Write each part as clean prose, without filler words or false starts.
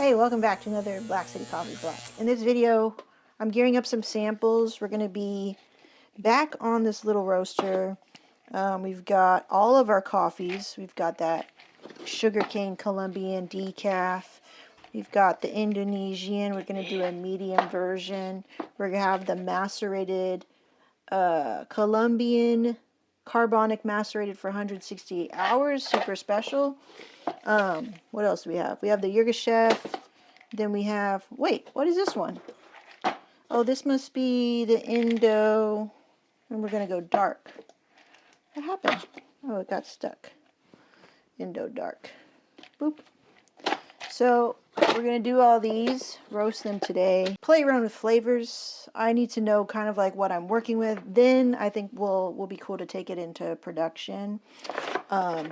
Hey, welcome back to another Black City Coffee Vlog. In this video, I'm gearing up some samples. We're going to be back on this little roaster. We've got all of our coffees. We've got that sugarcane Colombian decaf. We've got the Indonesian. We're going to do a medium version. We're going to have the macerated Colombian carbonic macerated for 168 hours. Super special. What else do we have? We have the Yirgacheffe. Then we have, wait, what is this one? Oh, this must be the Indo, and we're going to go dark. What happened? Oh, it got stuck. Indo dark. Boop. So, we're going to do all these, roast them today, play around with flavors. I need to know kind of like what I'm working with. Then I think will be cool to take it into production.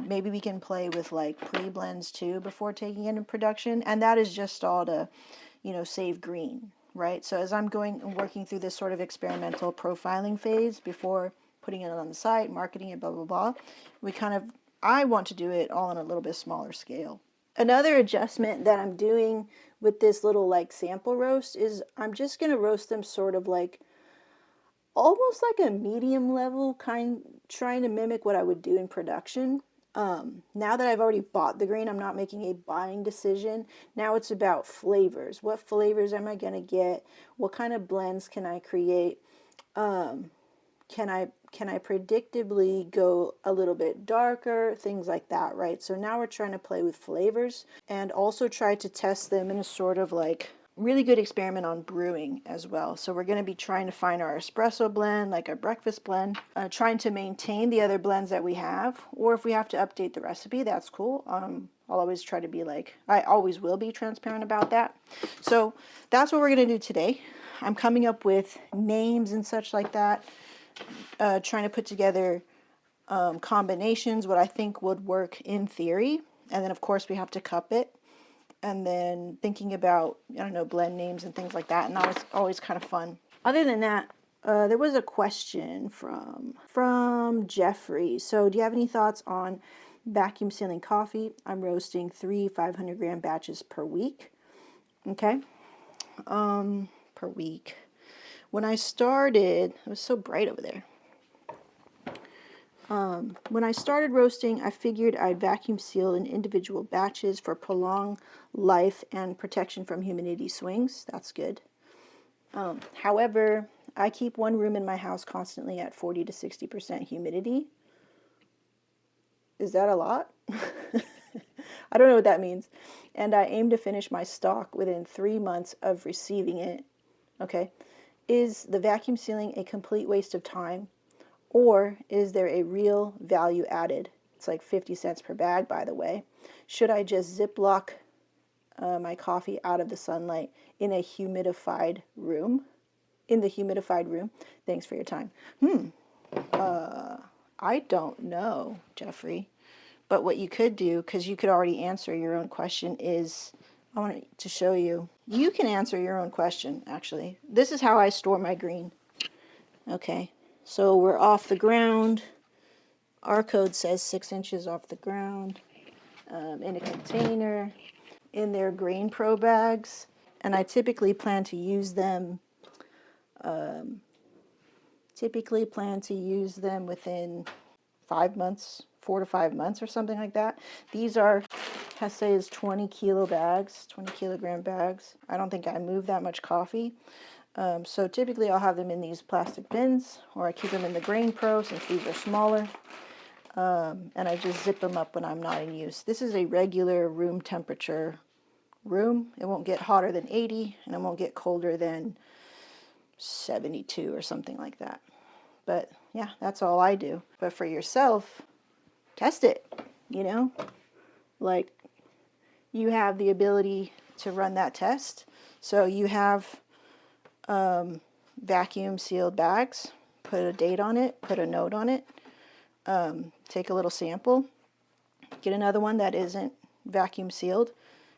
Maybe we can play with like pre-blends too before taking it in production. And that is just all to, save green, right? So as I'm going and working through this sort of experimental profiling phase before putting it on the site, marketing it, blah, blah, blah, I want to do it all on a little bit smaller scale. Another adjustment that I'm doing with this little like sample roast is I'm just going to roast them sort of like almost like a medium level kind, trying to mimic what I would do in production. Now that I've already bought the grain, I'm not making a buying decision. Now it's about flavors. What flavors am I going to get? What kind of blends can I create? Can I predictably go a little bit darker? Things like that, right? So now we're trying to play with flavors and also try to test them in a sort of like really good experiment on brewing as well. So we're going to be trying to find our espresso blend, like our breakfast blend, trying to maintain the other blends that we have, or if we have to update the recipe, that's cool. I'll always try to be I always will be transparent about that. So that's what we're going to do today. I'm coming up with names and such like that, trying to put together combinations, what I think would work in theory. And then of course we have to cup it. And then thinking about, blend names and things like that. And that was always kind of fun. Other than that, there was a question from Jeffrey. So do you have any thoughts on vacuum sealing coffee? I'm roasting 3 500-gram batches per week. Okay. Per week. When I started, it was so bright over there. When I started roasting, I figured I'd vacuum seal in individual batches for prolonged life and protection from humidity swings. That's good. However, I keep one room in my house constantly at 40 to 60% humidity. Is that a lot? I don't know what that means. And I aim to finish my stock within 3 months of receiving it. Okay. Is the vacuum sealing a complete waste of time? Or is there a real value added? It's like 50 cents per bag, by the way. Should I just Ziploc my coffee out of the sunlight in a humidified room? In the humidified room? Thanks for your time. I don't know, Jeffrey. But what you could do, because you could already answer your own question, is I want to show you. You can answer your own question, actually. This is how I store my green. Okay. So we're off the ground. Our code says 6 inches off the ground, in a container, in their grain pro bags. And I typically plan to use them, within 5 months, 4 to 5 months or something like that. These are Hesse's 20 kilo bags, 20 kilogram bags. I don't think I move that much coffee. So typically I'll have them in these plastic bins, or I keep them in the Grain Pro since these are smaller. And I just zip them up when I'm not in use. This is a regular room temperature room. It won't get hotter than 80, and it won't get colder than 72 or something like that. But yeah, that's all I do. But for yourself, test it, Like, you have the ability to run that test. So you have vacuum sealed bags, put a date on it, put a note on it, take a little sample, get another one that isn't vacuum sealed,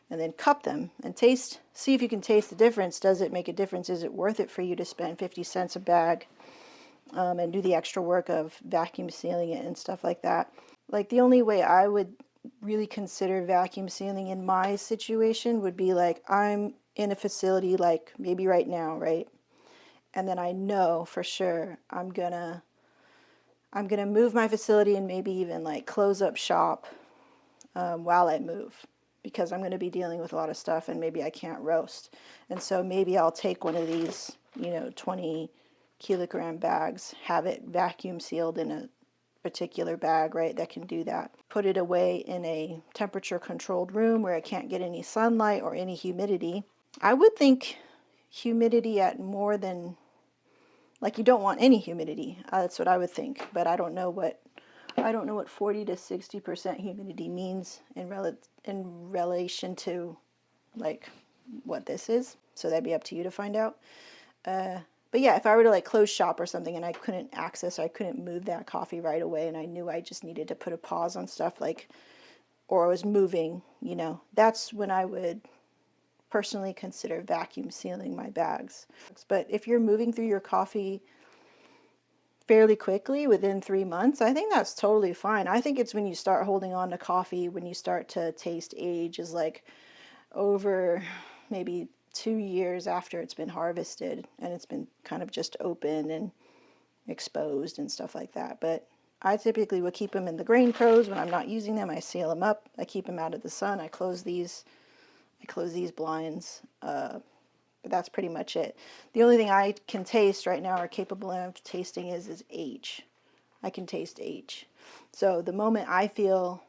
and then cup them and taste, see if you can taste the difference. Does it make a difference? Is it worth it for you to spend 50 cents a bag and do the extra work of vacuum sealing it and stuff like that? Like, the only way I would really consider vacuum sealing in my situation would be like I'm in a facility like maybe right now, right? And then I know for sure I'm gonna move my facility and maybe even like close up shop while I move, because I'm going to be dealing with a lot of stuff and maybe I can't roast. And so maybe I'll take one of these, 20 kilogram bags, have it vacuum sealed in a particular bag, right, that can do that. Put it away in a temperature controlled room where it can't get any sunlight or any humidity. I would think humidity at more than, like, you don't want any humidity. That's what I would think, but I don't know what 40 to 60% humidity means in relation to like what this is. So that'd be up to you to find out. But yeah, if I were to like close shop or something and I couldn't move that coffee right away, and I knew I just needed to put a pause on stuff, like, or I was moving, that's when I would personally consider vacuum sealing my bags. But if you're moving through your coffee fairly quickly within 3 months, I think that's totally fine. I think it's when you start holding on to coffee, when you start to taste age, is like over maybe 2 years after it's been harvested and it's been kind of just open and exposed and stuff like that. But I typically would keep them in the grain pros when I'm not using them. I seal them up. I keep them out of the sun. I close these blinds. But that's pretty much it. The only thing I can taste right now, or capable of tasting, is age. I can taste age. So the moment I feel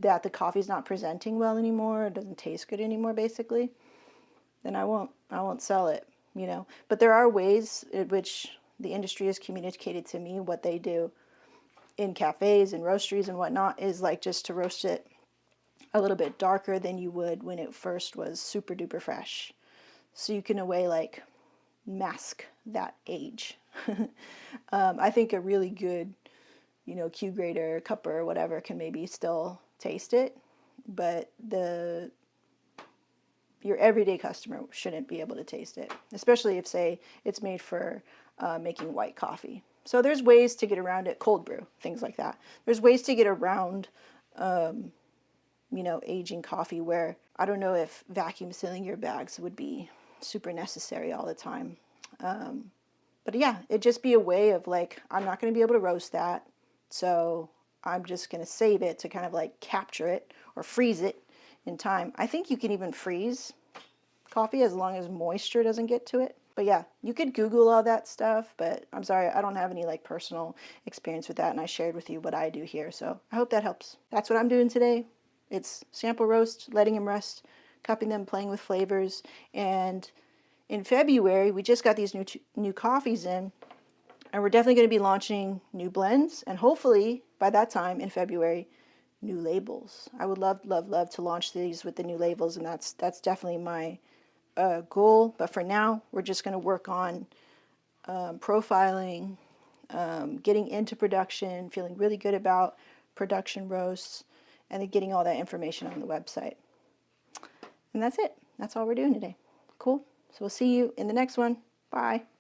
that the coffee's not presenting well anymore, it doesn't taste good anymore, basically, then I won't sell it, But there are ways in which the industry has communicated to me what they do in cafes and roasteries and whatnot is like just to roast it a little bit darker than you would when it first was super duper fresh. So you can, in a way, like mask that age. I think a really good, Q grader, cupper, or whatever can maybe still taste it, but your everyday customer shouldn't be able to taste it, especially if, say, it's made for making white coffee. So there's ways to get around it, cold brew, things like that. There's ways to get around aging coffee, where I don't know if vacuum sealing your bags would be super necessary all the time. But yeah, it'd just be a way of like, I'm not going to be able to roast that, so I'm just going to save it to kind of like capture it or freeze it in time. I think you can even freeze coffee as long as moisture doesn't get to it. But yeah, you could Google all that stuff, but I'm sorry, I don't have any like personal experience with that, and I shared with you what I do here, so I hope that helps. That's what I'm doing today. It's sample roast, letting them rest, cupping them, playing with flavors. And in February, we just got these new coffees in, and we're definitely going to be launching new blends, and hopefully by that time in February, new labels. I would love, love, love to launch these with the new labels, and that's definitely my goal. But for now, we're just going to work on profiling, getting into production, feeling really good about production roasts, and then getting all that information on the website. And that's it. That's all we're doing today. Cool. So we'll see you in the next one. Bye.